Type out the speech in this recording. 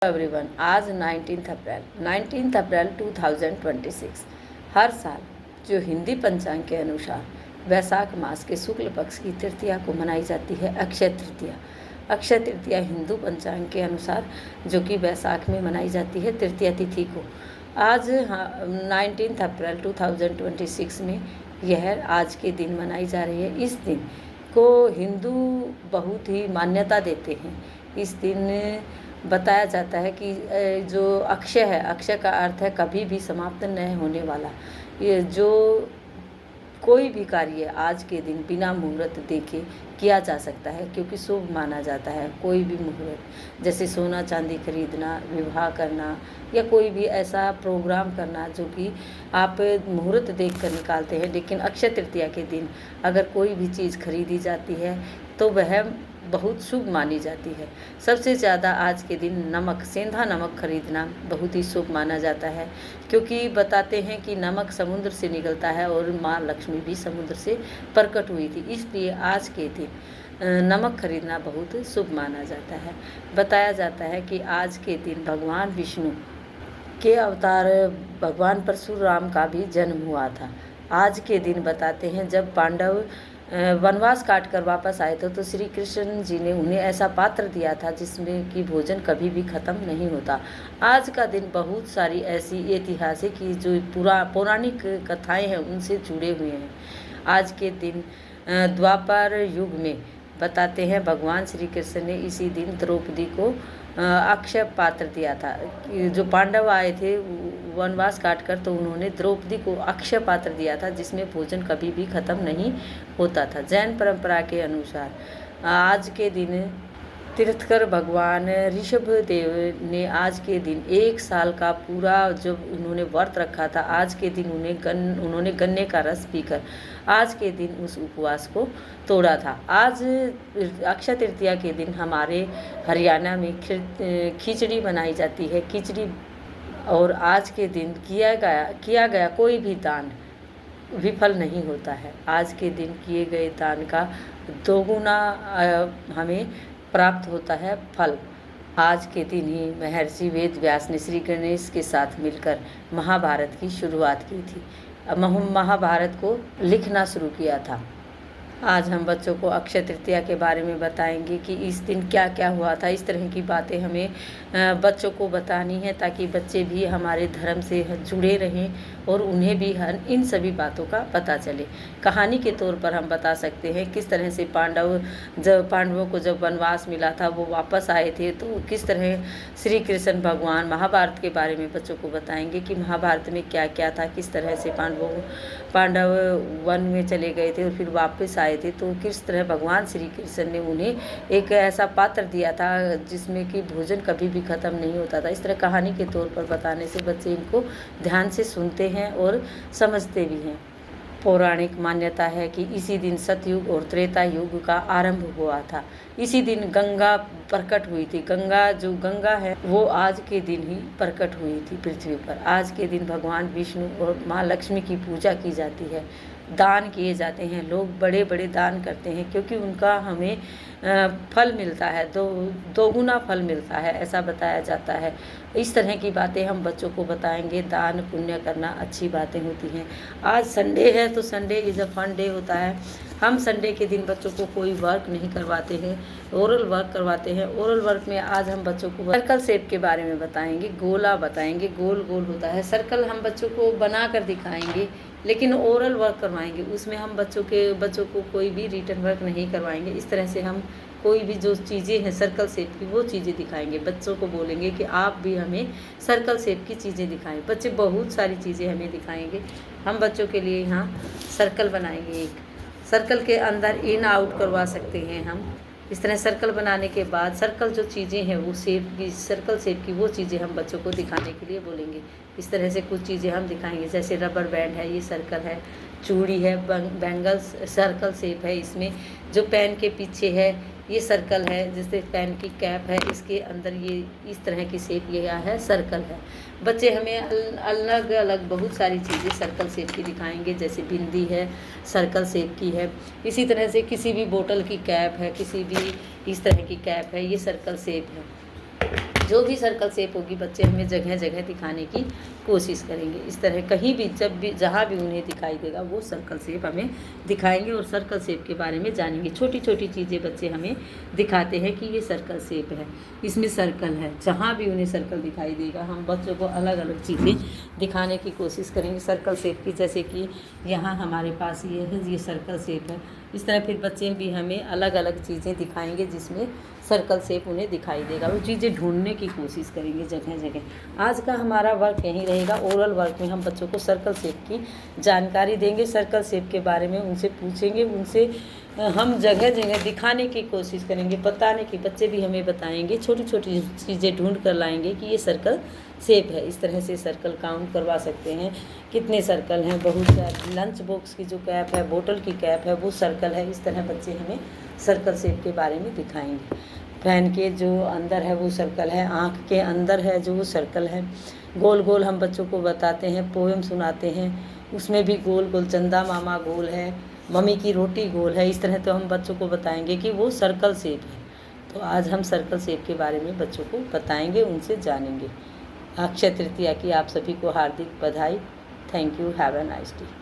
Everyone, आज 19 अप्रैल 2026 हर साल जो हिंदी पंचांग के अनुसार वैशाख मास के शुक्ल पक्ष की तृतीया को मनाई जाती है अक्षय तृतीया। अक्षय तृतीया हिंदू पंचांग के अनुसार जो कि वैशाख में मनाई जाती है तृतीया तिथि को। आज 19 अप्रैल 2026 में यह आज के दिन मनाई जा रही है। इस दिन को हिंदू बहुत ही मान्यता देते हैं। इस दिन बताया जाता है कि जो अक्षय है, अक्षय का अर्थ है कभी भी समाप्त नहीं होने वाला। ये जो कोई भी कार्य आज के दिन बिना मुहूर्त देखे किया जा सकता है, क्योंकि शुभ माना जाता है। कोई भी मुहूर्त जैसे सोना चांदी खरीदना, विवाह करना या कोई भी ऐसा प्रोग्राम करना जो कि आप मुहूर्त देख कर निकालते हैं। लेकिन अक्षय तृतीया के दिन अगर कोई भी चीज़ खरीदी जाती है तो वह बहुत शुभ मानी जाती है। सबसे ज़्यादा आज के दिन नमक, सेंधा नमक खरीदना बहुत ही शुभ माना जाता है, क्योंकि बताते हैं कि नमक समुद्र से निकलता है और माँ लक्ष्मी भी समुद्र से प्रकट हुई थी, इसलिए आज के दिन नमक खरीदना बहुत शुभ माना जाता है। बताया जाता है कि आज के दिन भगवान विष्णु के अवतार भगवान परशुराम का भी जन्म हुआ था। आज के दिन बताते हैं जब पांडव वनवास काट कर वापस आए थे तो श्री कृष्ण जी ने उन्हें ऐसा पात्र दिया था जिसमें कि भोजन कभी भी ख़त्म नहीं होता। आज का दिन बहुत सारी ऐसी ऐतिहासिक जो पौराणिक कथाएं हैं उनसे जुड़े हुए हैं। आज के दिन द्वापर युग में बताते हैं भगवान श्री कृष्ण ने इसी दिन द्रौपदी को अक्षय पात्र दिया था। जो पांडव आए थे वनवास काट कर तो उन्होंने द्रौपदी को अक्षय पात्र दिया था जिसमें भोजन कभी भी ख़त्म नहीं होता था। जैन परंपरा के अनुसार आज के दिन तीर्थकर भगवान ऋषभ देव ने आज के दिन 1 साल का पूरा जब उन्होंने व्रत रखा था, आज के दिन उन्होंने गन्ने का रस पीकर आज के दिन उस उपवास को तोड़ा था। आज अक्षय तृतीया के दिन हमारे हरियाणा में खिचड़ी बनाई जाती है। खिचड़ी और आज के दिन किया गया कोई भी दान विफल नहीं होता है। आज के दिन किए गए दान का दोगुना हमें प्राप्त होता है फल। आज के दिन ही महर्षि वेद व्यास ने श्री गणेश के साथ मिलकर महाभारत की शुरुआत की थी। महाभारत को लिखना शुरू किया था। आज हम बच्चों को अक्षय तृतीया के बारे में बताएंगे कि इस दिन क्या क्या हुआ था। इस तरह की बातें हमें बच्चों को बतानी है ताकि बच्चे भी हमारे धर्म से जुड़े रहें और उन्हें भी इन सभी बातों का पता चले। कहानी के तौर पर हम बता सकते हैं किस तरह से पांडवों को जब वनवास मिला था वो वापस आए थे, तो किस तरह श्री कृष्ण भगवान महाभारत के बारे में बच्चों को बताएंगे कि महाभारत में क्या क्या था, किस तरह से पांडव वन में चले गए थे और फिर वापस आए थे, तो किस तरह भगवान श्री कृष्ण ने उन्हें एक ऐसा पात्र दिया था जिसमें कि भोजन कभी भी ख़त्म नहीं होता था। इस तरह कहानी के तौर पर बताने से बच्चे इनको ध्यान से सुनते हैं और समझते भी हैं। पौराणिक मान्यता है कि इसी दिन सतयुग और त्रेता युग का आरंभ हुआ था। इसी दिन गंगा प्रकट हुई थी। गंगा है वो आज के दिन ही प्रकट हुई थी पृथ्वी पर। आज के दिन भगवान विष्णु और माँ लक्ष्मी की पूजा की जाती है, दान किए जाते हैं। लोग बड़े बड़े दान करते हैं क्योंकि उनका हमें फल मिलता है, दोगुना फल मिलता है, ऐसा बताया जाता है। इस तरह की बातें हम बच्चों को बताएंगे। दान पुण्य करना अच्छी बातें होती हैं। आज संडे है तो Sunday is a fun day होता है। हम संडे के दिन बच्चों को कोई वर्क नहीं करवाते हैं, ओरल वर्क करवाते हैं। ओरल वर्क में आज हम बच्चों को सर्कल शेप के बारे में बताएंगे, गोला बताएंगे, गोल गोल होता है सर्कल, हम बच्चों को बना कर दिखाएंगे। लेकिन ओरल वर्क करवाएंगे, उसमें हम बच्चों को कोई भी रिटन वर्क नहीं करवाएंगे। इस तरह से हम कोई भी जो चीज़ें हैं सर्कल शेप की वो चीज़ें दिखाएंगे। बच्चों को बोलेंगे कि आप भी हमें सर्कल शेप की चीज़ें दिखाएं। बच्चे बहुत सारी चीज़ें हमें दिखाएंगे। हम बच्चों के लिए यहाँ सर्कल बनाएंगे। एक सर्कल के अंदर इन आउट करवा सकते हैं हम। इस तरह सर्कल बनाने के बाद सर्कल जो चीज़ें हैं वो सर्कल शेप की वो चीज़ें हम बच्चों को दिखाने के लिए बोलेंगे। इस तरह से कुछ चीज़ें हम दिखाएंगे, जैसे रबर बैंड है, ये सर्कल है, चूड़ी है, बैंगल्स सर्कल शेप है, इसमें जो पेन के पीछे है ये सर्कल है, जैसे पेन की कैप है, इसके अंदर ये इस तरह की शेप ये है, सर्कल है। बच्चे हमें अलग अलग बहुत सारी चीज़ें सर्कल शेप की दिखाएंगे, जैसे बिंदी है सर्कल शेप की है। इसी तरह से किसी भी बोतल की कैप है, किसी भी इस तरह की कैप है, ये सर्कल शेप है। जो भी सर्कल शेप होगी बच्चे हमें जगह जगह दिखाने की कोशिश करेंगे। इस तरह कहीं भी जब भी जहाँ भी उन्हें दिखाई देगा वो सर्कल शेप हमें दिखाएंगे और सर्कल शेप के बारे में जानेंगे। छोटी छोटी चीज़ें बच्चे हमें दिखाते हैं कि ये सर्कल शेप है, इसमें सर्कल है। जहाँ भी उन्हें सर्कल दिखाई देगा हम बच्चों को अलग अलग चीज़ें दिखाने की कोशिश करेंगे सर्कल शेप की। जैसे कि यहाँ हमारे पास ये है, ये सर्कल शेप है। इस तरह फिर बच्चे भी हमें अलग अलग चीज़ें दिखाएंगे जिसमें सर्कल शेप उन्हें दिखाई देगा। वो चीज़ें ढूंढने की कोशिश करेंगे जगह जगह। आज का हमारा वर्क यहीं रहेगा। ओरल वर्क में हम बच्चों को सर्कल शेप की जानकारी देंगे, सर्कल शेप के बारे में उनसे पूछेंगे, उनसे हम जगह जगह दिखाने की कोशिश करेंगे, बताने की। बच्चे भी हमें बताएंगे, छोटी छोटी चीज़ें ढूंढ कर लाएंगे कि ये सर्कल शेप है। इस तरह से सर्कल काउंट करवा सकते हैं कितने सर्कल हैं। बहुत लंच बॉक्स की जो कैप है, बोतल की कैप है, वो सर्कल है। इस तरह बच्चे हमें सर्कल शेप के बारे में दिखाएंगे। फैन के जो अंदर है वो सर्कल है, आँख के अंदर है जो वो सर्कल है। गोल गोल हम बच्चों को बताते हैं, पोएम सुनाते हैं, उसमें भी गोल गोल, चंदा मामा गोल है, मम्मी की रोटी गोल है। इस तरह तो हम बच्चों को बताएंगे कि वो सर्कल शेप है। तो आज हम सर्कल शेप के बारे में बच्चों को बताएंगे, उनसे जानेंगे। अक्षय तृतीया की आप सभी को हार्दिक बधाई। Thank you. Have a nice day.